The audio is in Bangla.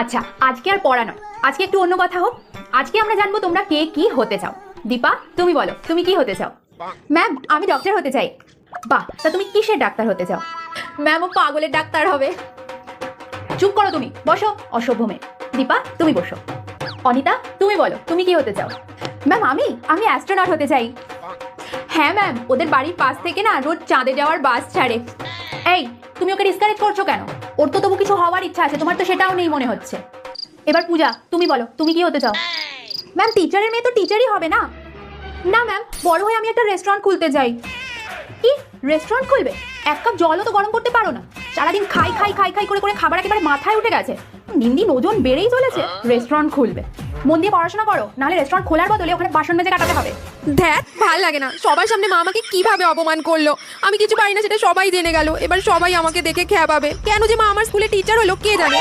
আচ্ছা, আজকে আর পড়া নয়, আজকে একটু অন্য কথা হোক। আজকে আমরা জানবো তোমরা কে কি হতে চাও। দীপা, তুমি বলো তুমি কি হতে চাও? ম্যাম, আমি ডক্টর হতে চাই। বাহ, তা তুমি কিসের ডাক্তার হতে চাও? ম্যাম, ও পাগলের ডাক্তার হবে। চুপ করো তুমি, বসো অসভ্য মেয়ে। দীপা, তুমি বসো। অনিতা, তুমি বলো তুমি কি হতে চাও? ম্যাম, আমি অ্যাস্ট্রোনট হতে চাই। হ্যাঁ ম্যাম, ওদের বাড়ির পাশ থেকে না রোজ চাঁদে যাওয়ার বাস ছাড়ে। এই, তুমি ওকে ডিসকারেজ করছো কেন? ওর তো তবু কিছু হওয়ার ইচ্ছা আছে, তোমার তো সেটাও নেই মনে হচ্ছে। এবার পূজা, তুমি বলো তুমি কি হতে চাও? ম্যাম, টিচারের মেয়ে তো টিচারই হবে না। না ম্যাম, বড় হয়ে আমি একটা রেস্টুরেন্ট খুলতে চাই। কি রেস্টুরেন্ট খুলবে? এক কাপ জলও তো গরম করতে পারো না। সারাদিন খাই খাই খাই খাই করে করে খাবার একেবারে মাথায় উঠে গেছে। দিন দিন ওজন বেড়েই চলেছে, রেস্টুরেন্ট খুলবে। মন দিয়ে পড়াশোনা করো, নাহলে রেস্টুরেন্ট খোলার বদলে ওখানে বাসন মেজে কাটাতে হবে। ধ্যাত, ভাল লাগে না। সবার সামনে মা আমাকে কিভাবে অপমান করলো। আমি কিছু পারি না সেটা সবাই জেনে গেল। এবার সবাই আমাকে দেখে খ্যাপাবে। কেন যে মা আমার স্কুলে টিচার হলো কে জানে।